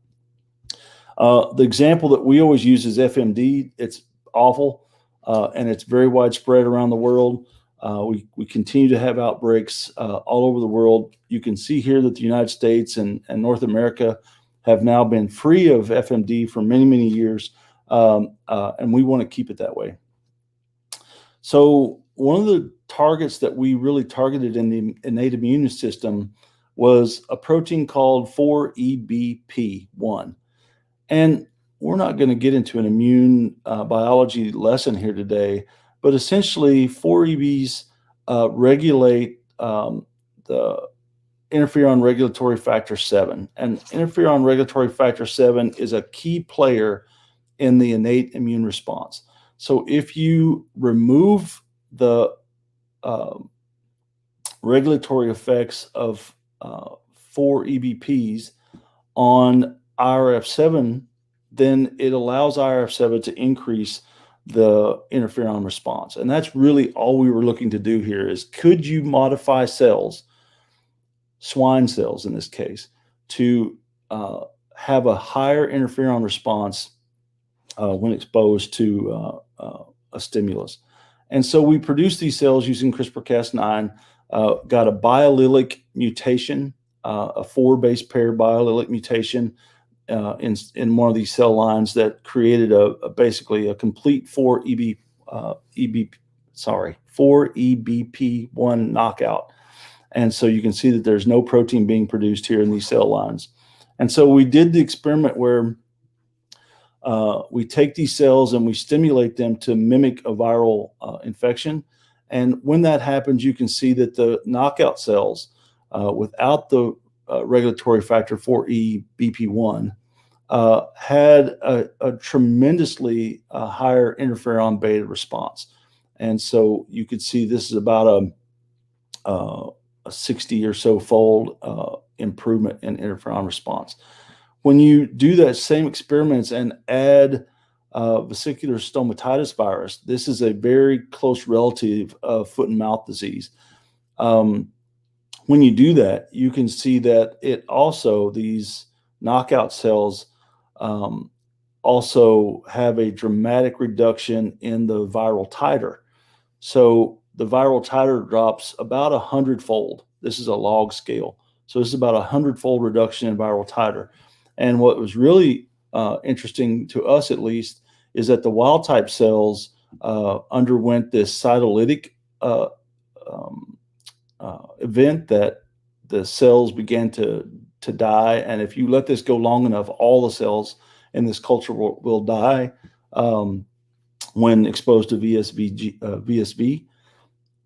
The example that we always use is FMD. It's awful, and it's very widespread around the world. We continue to have outbreaks all over the world. You can see here that the United States and North America have now been free of FMD for many, many years, and we want to keep it that way. So one of the targets that we really targeted in the innate immune system was a protein called 4EBP1. And we're not going to get into an immune biology lesson here today, but essentially 4EBs regulate the interferon regulatory factor 7. And interferon regulatory factor 7 is a key player in the innate immune response. So if you remove the regulatory effects of 4EBPs on IRF7, then it allows IRF7 to increase the interferon response. And that's really all we were looking to do here is, could you modify cells, swine cells in this case, to have a higher interferon response when exposed to a stimulus. And so we produced these cells using CRISPR-Cas9, got a biallelic mutation, a 4-base pair biallelic mutation in one of these cell lines that created basically a complete 4EBP1 knockout. And so you can see that there's no protein being produced here in these cell lines. And so we did the experiment where we take these cells and we stimulate them to mimic a viral infection. And when that happens, you can see that the knockout cells without the regulatory factor 4EBP1 had a tremendously higher interferon beta response. And so you could see this is about a 60 or so fold improvement in interferon response. When you do that same experiments and add vesicular stomatitis virus, this is a very close relative of foot and mouth disease. When you do that, you can see that these knockout cells also have a dramatic reduction in the viral titer. So the viral titer drops about 100-fold. This is a log scale. So this is about 100-fold reduction in viral titer. And what was really interesting to us, at least, is that the wild type cells underwent this cytolytic event, that the cells began to die. And if you let this go long enough, all the cells in this culture will die when exposed to VSV.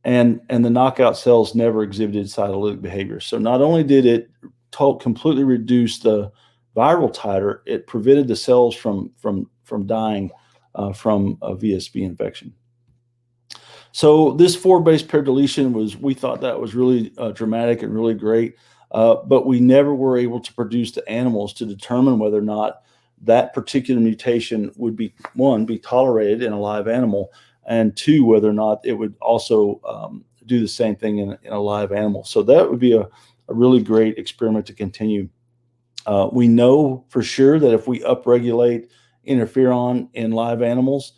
And the knockout cells never exhibited cytolytic behavior. So not only did it completely reduce the viral titer, it prevented the cells from dying from a VSV infection. So this 4-base pair deletion we thought that was really dramatic and really great, but we never were able to produce the animals to determine whether or not that particular mutation would be, one, be tolerated in a live animal, and two, whether or not it would also do the same thing in a live animal. So that would be a really great experiment to continue. We know for sure that if we upregulate interferon in live animals,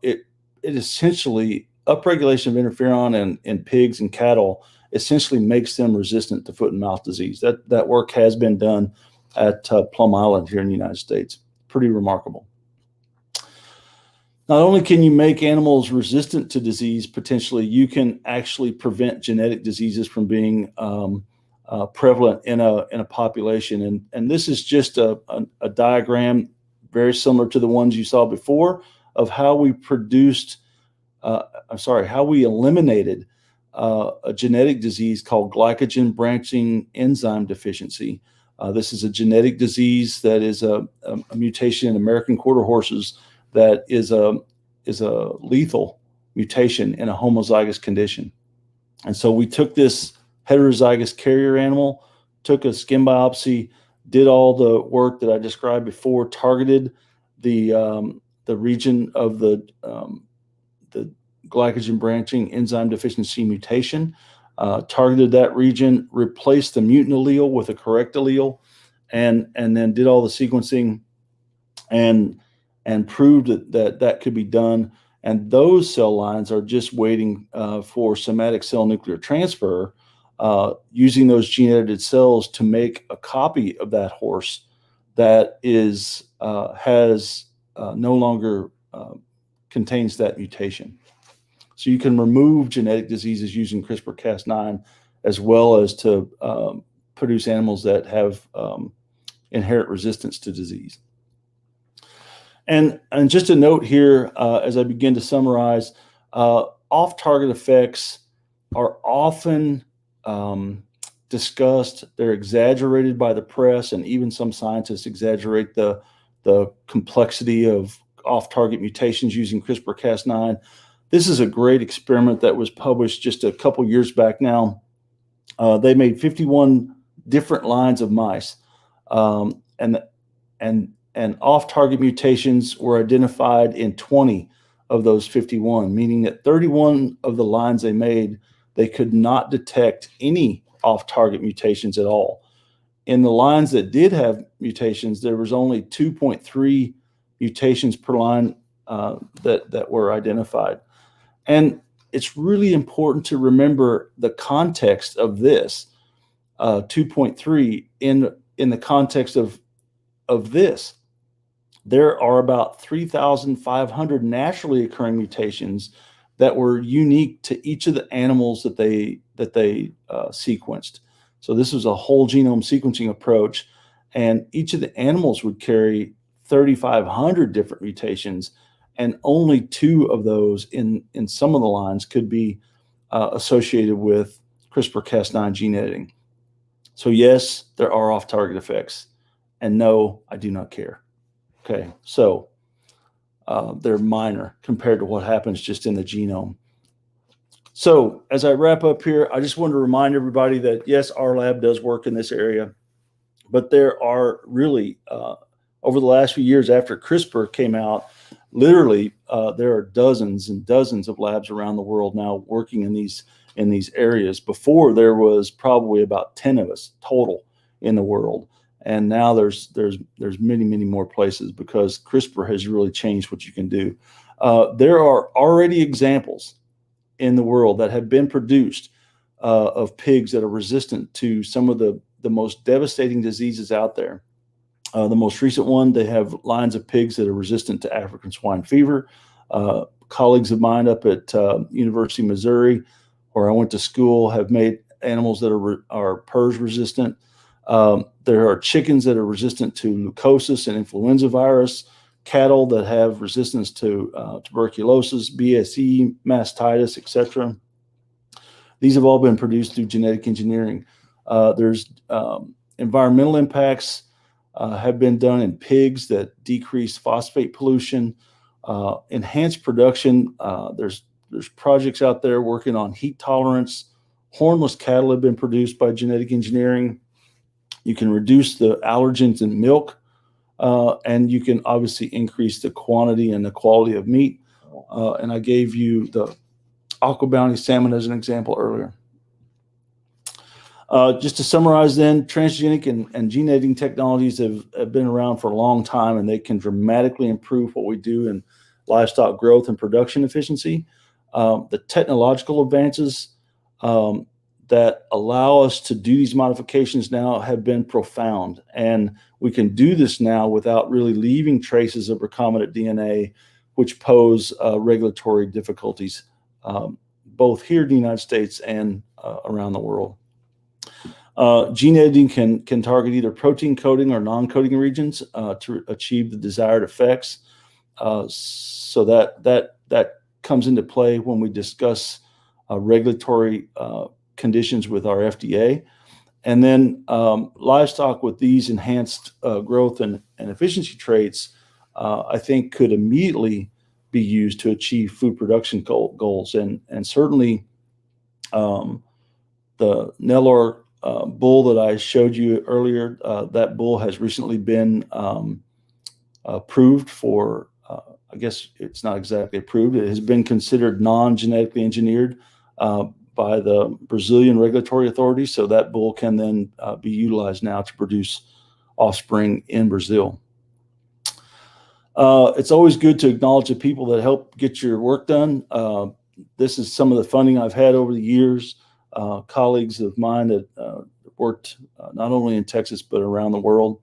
it essentially, upregulation of interferon in pigs and cattle essentially makes them resistant to foot and mouth disease. That work has been done at Plum Island here in the United States. Pretty remarkable. Not only can you make animals resistant to disease, potentially, you can actually prevent genetic diseases from being prevalent in a population. And this is just a diagram very similar to the ones you saw before of how we eliminated a genetic disease called glycogen branching enzyme deficiency. This is a genetic disease that is a mutation in American quarter horses that is a lethal mutation in a homozygous condition. And so we took this heterozygous carrier animal, took a skin biopsy, did all the work that I described before, targeted the region of the glycogen branching enzyme deficiency mutation, targeted that region, replaced the mutant allele with a correct allele, and then did all the sequencing and proved that could be done. And those cell lines are just waiting for somatic cell nuclear transfer, using those gene edited cells to make a copy of that horse that has no longer contains that mutation. So you can remove genetic diseases using CRISPR-Cas9, as well as to produce animals that have inherent resistance to disease. And just a note here, as I begin to summarize, off-target effects are often discussed. They're exaggerated by the press, and even some scientists exaggerate the complexity of off-target mutations using CRISPR-Cas9. This is a great experiment that was published just a couple years back now. They made 51 different lines of mice, and off-target mutations were identified in 20 of those 51, meaning that 31 of the lines they made, they could not detect any off-target mutations at all. In the lines that did have mutations, there was only 2.3 mutations per line that were identified. And it's really important to remember the context of this 2.3 in the context of this. There are about 3,500 naturally occurring mutations that were unique to each of the animals that they sequenced. So this was a whole genome sequencing approach, and each of the animals would carry 3,500 different mutations, and only 2 of those in some of the lines could be associated with CRISPR-Cas9 gene editing. So yes, there are off-target effects, and no, I do not care. Okay, so they're minor compared to what happens just in the genome. So as I wrap up here, I just want to remind everybody that yes, our lab does work in this area, but there are really, over the last few years after CRISPR came out, literally there are dozens and dozens of labs around the world now working in these areas. Before, there was probably about 10 of us total in the world. And now there's many, many more places, because CRISPR has really changed what you can do. There are already examples in the world that have been produced of pigs that are resistant to some of the most devastating diseases out there. The most recent one, they have lines of pigs that are resistant to African swine fever. Colleagues of mine up at University of Missouri, where I went to school, have made animals that are PRRS resistant. There are chickens that are resistant to leukosis and influenza virus, cattle that have resistance to tuberculosis, BSE, mastitis, etc. These have all been produced through genetic engineering. There's environmental impacts have been done in pigs that decrease phosphate pollution, enhanced production. There's projects out there working on heat tolerance. Hornless cattle have been produced by genetic engineering. You can reduce the allergens in milk, and you can obviously increase the quantity and the quality of meat. And I gave you the Aqua Bounty salmon as an example earlier. Just to summarize then, transgenic and gene editing technologies have been around for a long time, and they can dramatically improve what we do in livestock growth and production efficiency. The technological advances that allow us to do these modifications now have been profound, and we can do this now without really leaving traces of recombinant DNA, which pose regulatory difficulties, both here in the United States and around the world. Gene editing can target either protein coding or non-coding regions to achieve the desired effects. So that comes into play when we discuss regulatory conditions with our FDA. And then livestock with these enhanced growth and efficiency traits, I think could immediately be used to achieve food production goals. And certainly the Nelor bull that I showed you earlier, that bull has recently been approved for, I guess it's not exactly approved, it has been considered non-genetically engineered by the Brazilian regulatory authorities. So that bull can then be utilized now to produce offspring in Brazil. It's always good to acknowledge the people that help get your work done. This is some of the funding I've had over the years. Colleagues of mine that worked not only in Texas, but around the world.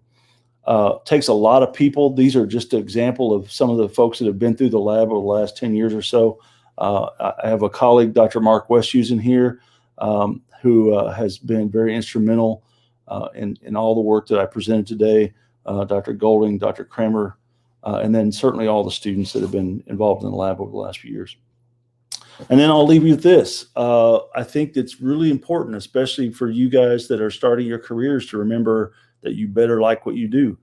Takes a lot of people. These are just an example of some of the folks that have been through the lab over the last 10 years or so. I have a colleague, Dr. Mark Westhues, here, who has been very instrumental in all the work that I presented today. Dr. Golding, Dr. Kramer, and then certainly all the students that have been involved in the lab over the last few years. And then I'll leave you with this. I think it's really important, especially for you guys that are starting your careers, to remember that you better like what you do.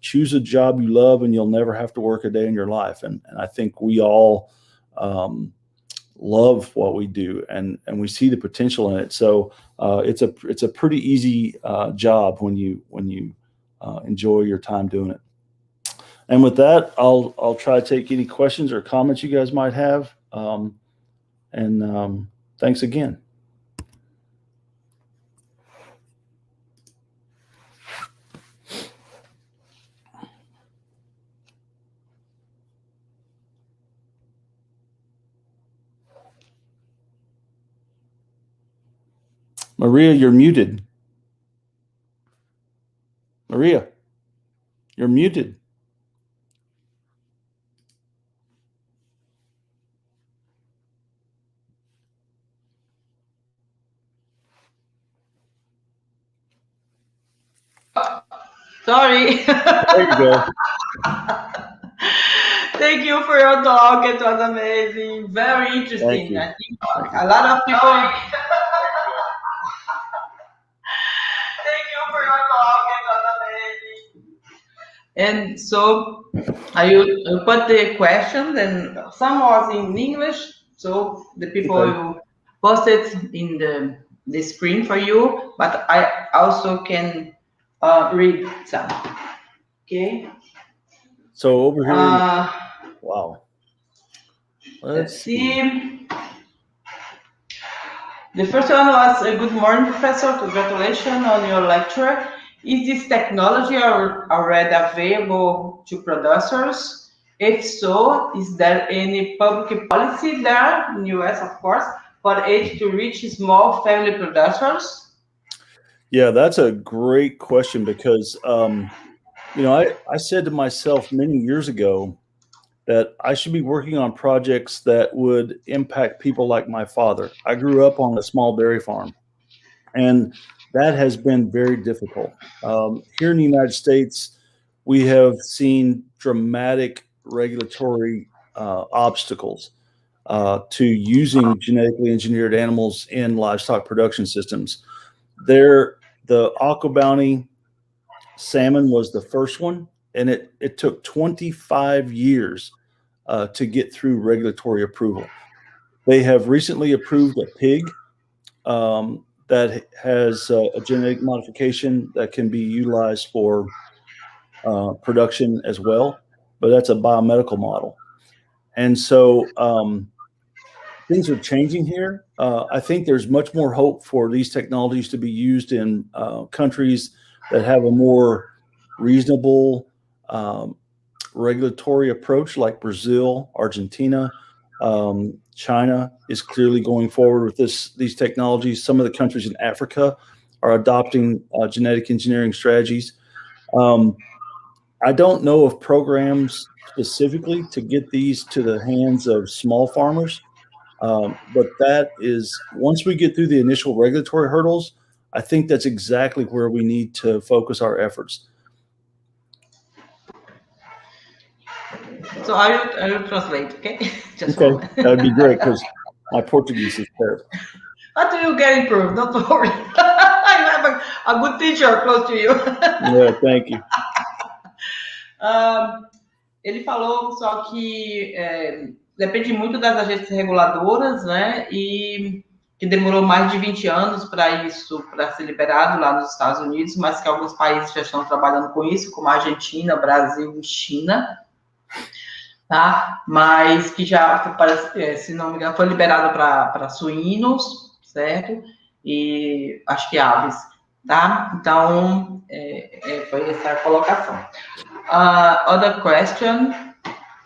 Choose a job you love, and you'll never have to work a day in your life. And I think we all love what we do, and we see the potential in it. So it's a pretty easy job when you enjoy your time doing it. And with that, I'll try to take any questions or comments you guys might have. Thanks again. Maria, you're muted. Maria, you're muted. Sorry. There you go. Thank you for your talk. It was amazing. Very interesting. I think a lot of people. Thank you for your talk. It was amazing. And so you put the questions, and some was in English, so the people will post it in the screen for you, but I also can read some. Okay. So over here, wow. Let's see. The first one was, good morning, Professor. Congratulations on your lecture. Is this technology already available to producers? If so, is there any public policy there in the US, of course, for it to reach small family producers? Yeah, that's a great question because, you know, I said to myself many years ago that I should be working on projects that would impact people like my father. I grew up on a small dairy farm, and that has been very difficult. Here in the United States, we have seen dramatic regulatory obstacles to using genetically engineered animals in livestock production systems. The Aqua Bounty salmon was the first one, and it took 25 years to get through regulatory approval. They have recently approved a pig that has a genetic modification that can be utilized for production as well, but that's a biomedical model. And so things are changing here. I think there's much more hope for these technologies to be used in countries that have a more reasonable regulatory approach, like Brazil, Argentina. China is clearly going forward with these technologies. Some of the countries in Africa are adopting genetic engineering strategies. I don't know of programs specifically to get these to the hands of small farmers, but that is, once we get through the initial regulatory hurdles, I think that's exactly where we need to focus our efforts. So I will translate, okay? Just okay, that would be great because my Portuguese is terrible. But you get improved, don't worry. I have a good teacher close to you. Yeah, thank you. Ele falou só que depende muito das agências reguladoras, né? E que demorou mais de 20 anos para isso, para ser liberado lá nos Estados Unidos, mas que alguns países já estão trabalhando com isso, como a Argentina, Brasil e China, tá? Mas que já, se não me engano, foi liberado para suínos, certo? E acho que aves, tá? Então, foi essa a colocação. Other question,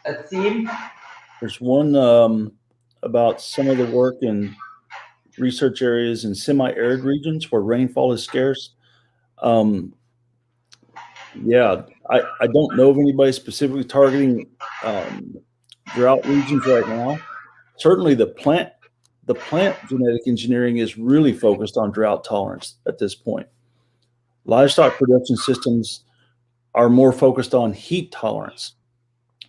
let's see. There's one about some of the work in research areas in semi-arid regions where rainfall is scarce. Yeah, I don't know of anybody specifically targeting drought regions right now. Certainly the plant genetic engineering is really focused on drought tolerance at this point. Livestock production systems are more focused on heat tolerance.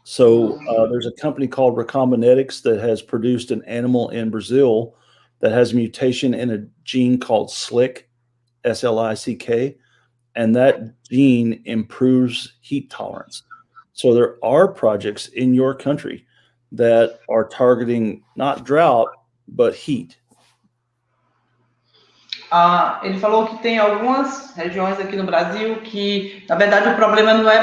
So there's a company called Recombinetics that has produced an animal in Brazil that has a mutation in a gene called SLICK, S-L-I-C-K, and that gene improves heat tolerance. So there are projects in your country that are targeting not drought, but heat. Ele falou que tem algumas regiões aqui no Brasil que, na verdade, o problema não é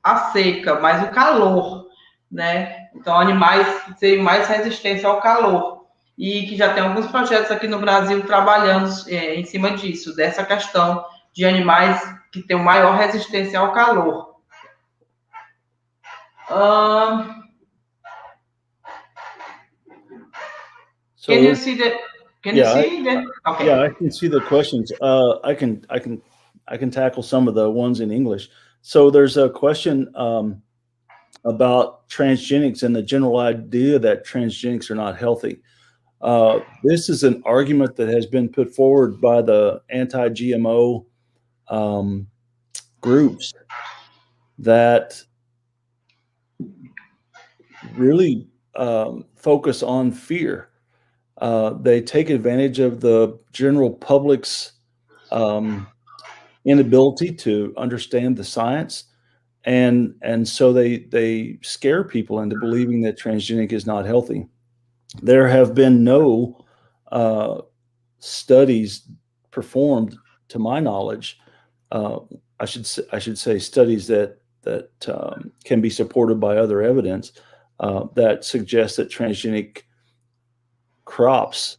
a seca, mas o calor, né? Então, animais que têm mais resistência ao calor. E que já tem alguns projetos aqui no Brasil trabalhando em cima disso, dessa questão de animais que têm maior resistência ao calor. So can you see the? Can you see the? Okay. Yeah, I can see the questions. I can tackle some of the ones in English. So there's a question about transgenics and the general idea that transgenics are not healthy. This is an argument that has been put forward by the anti-GMO groups that really focus on fear. They take advantage of the general public's inability to understand the science, and so they scare people into believing that transgenic is not healthy. There have been no studies performed, to my knowledge. I should say studies that can be supported by other evidence that suggests that transgenic crops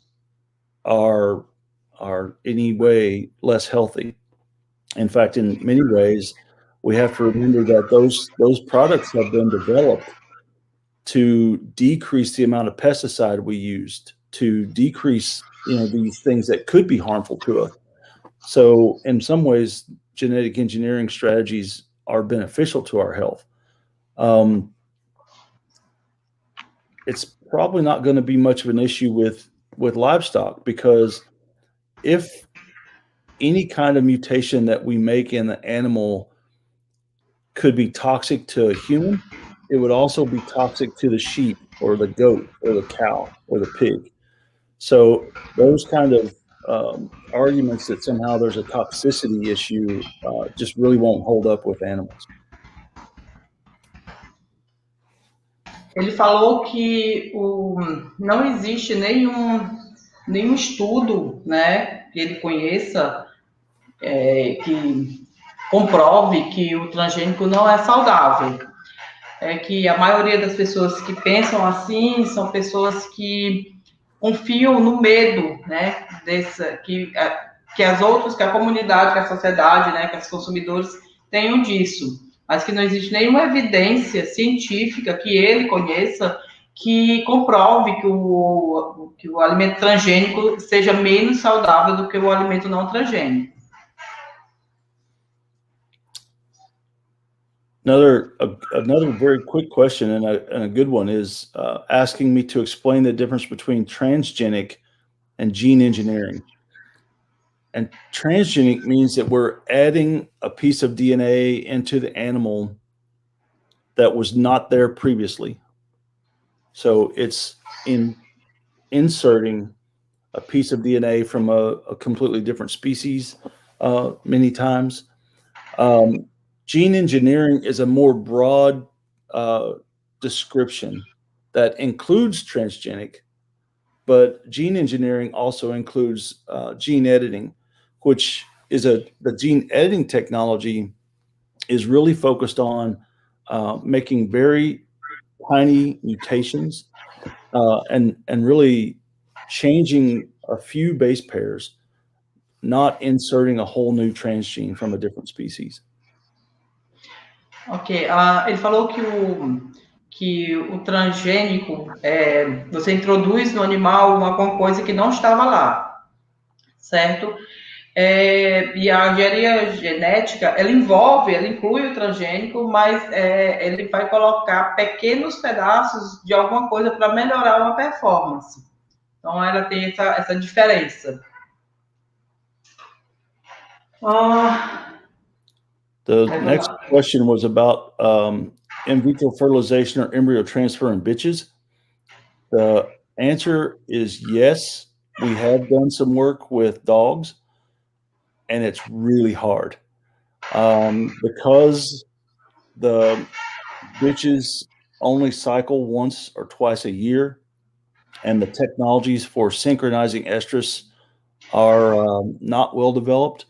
are any way less healthy. In fact, in many ways, we have to remember that those products have been developed to decrease the amount of pesticide we used, to decrease, these things that could be harmful to us. So in some ways, genetic engineering strategies are beneficial to our health. It's probably not going to be much of an issue with livestock, because if any kind of mutation that we make in the animal could be toxic to a human, it would also be toxic to the sheep or the goat or the cow or the pig. So those kind of arguments that somehow there's a toxicity issue just really won't hold up with animals. Ele falou que não existe nenhum estudo, né, que ele conheça que comprove que o transgênico não é saudável. É que a maioria das pessoas que pensam assim são pessoas que confiam no medo, né, que a comunidade, que a sociedade, né, que os consumidores tenham disso, mas que não existe nenhuma evidência científica que ele conheça que comprove que o alimento transgênico seja menos saudável do que o alimento não transgênico. Another very quick question and a good one is asking me to explain the difference between transgenic and gene engineering. And transgenic means that we're adding a piece of DNA into the animal that was not there previously. So it's inserting a piece of DNA from a completely different species many times. Gene engineering is a more broad description that includes transgenic, but gene engineering also includes gene editing, which is the gene editing technology is really focused on making very tiny mutations and really changing a few base pairs, not inserting a whole new transgene from a different species. Ok, ele falou que o transgênico, você introduz no animal alguma coisa que não estava lá, certo? E a engenharia genética, ela inclui o transgênico, mas ele vai colocar pequenos pedaços de alguma coisa para melhorar uma performance. Então, ela tem essa diferença. The next question was about in vitro fertilization or embryo transfer in bitches. The answer is yes. We have done some work with dogs, and it's really hard because the bitches only cycle once or twice a year, and the technologies for synchronizing estrus are not well developed.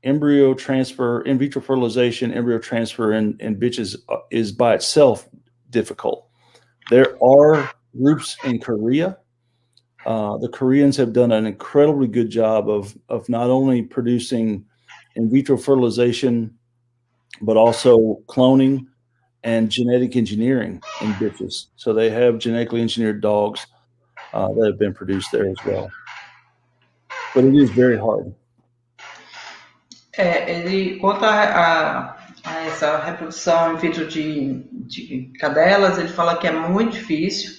Embryo transfer, in vitro fertilization, embryo transfer in bitches is by itself difficult. There are groups in Korea. The Koreans have done an incredibly good job of not only producing in vitro fertilization, but also cloning and genetic engineering in bitches. So they have genetically engineered dogs that have been produced there as well. But it is very hard. Ele conta a essa reprodução in vitro de cadelas, ele fala que é muito difícil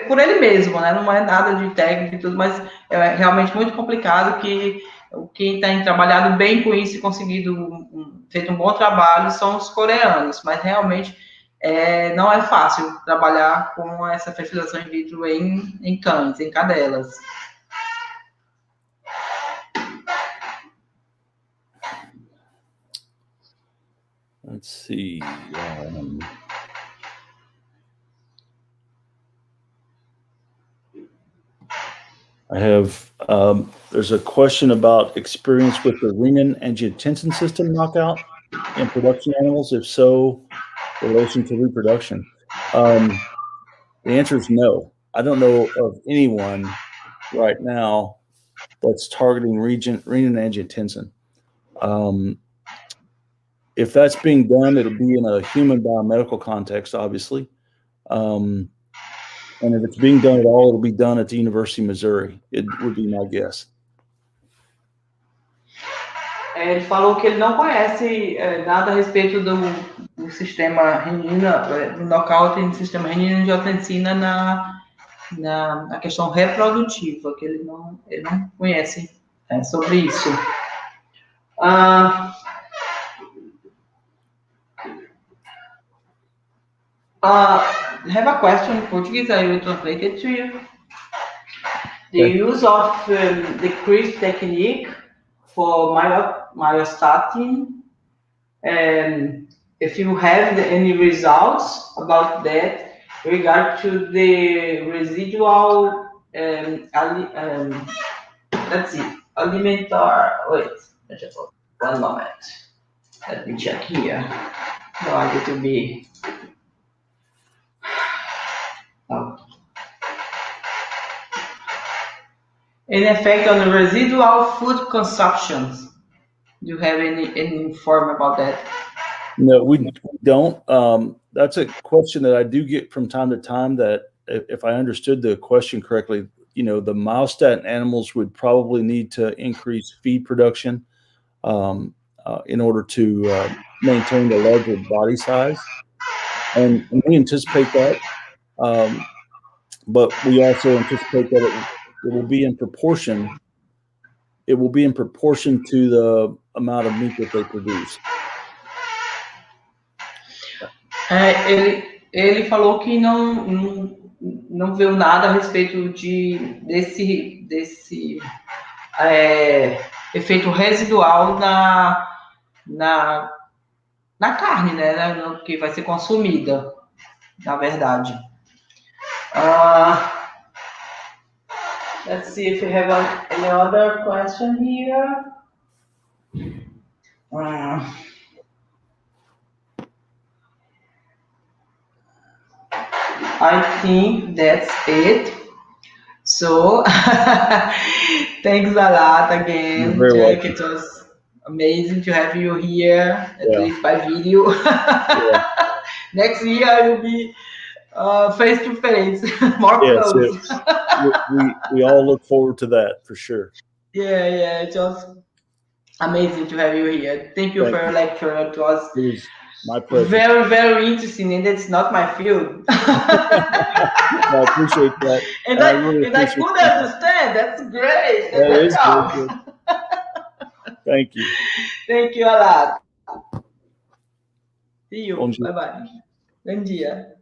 por ele mesmo, né? Não é nada de técnica e tudo, mas é realmente muito complicado, que quem tem trabalhado bem com isso e conseguido feito um bom trabalho são os coreanos, mas realmente não é fácil trabalhar com essa fertilização in vitro em cães, em cadelas. Let's see. I have, there's a question about experience with the renin-angiotensin system knockout in production animals. If so, relation to reproduction. The answer is no. I don't know of anyone right now that's targeting renin-angiotensin. If that's being done, it'll be in a human biomedical context, obviously. And if it's being done at all, it'll be done at the University of Missouri. It would be my guess. Ele falou que ele não conhece nada a respeito do sistema renina, do knockout no sistema renina-angiotensina na questão reprodutiva, que ele não conhece sobre isso. I have a question in Portuguese. I will translate it to you. The use of the CRISP technique for myostatin, if you have any results about that in regard to the residual, let's see, alimentar. Wait, one moment. Let me check here. I want it to be. Oh. An effect on the residual food consumptions. Do you have any inform about that? No, we don't. That's a question that I do get from time to time, that if I understood the question correctly, the myostatin animals would probably need to increase feed production in order to maintain the larger body size. And we anticipate that. But we also anticipate that it will be in proportion. It will be in proportion to the amount of meat that they produce. Ele falou que não viu nada a respeito desse efeito residual na carne, né, que vai ser consumida, na verdade. Let's see if we have any other question here. I think that's it. So, thanks a lot again, Jack. It was amazing to have you here, at least by video. Next year I will be face to face, more close. We all look forward to that for sure. Yeah, it was amazing to have you here. Thank you for your lecture. It was my pleasure. Very, very interesting, and it's not my field. I appreciate that. And I could understand. That's great. That is good. Thank you. Thank you a lot. See you. Bye-bye. Bom dia.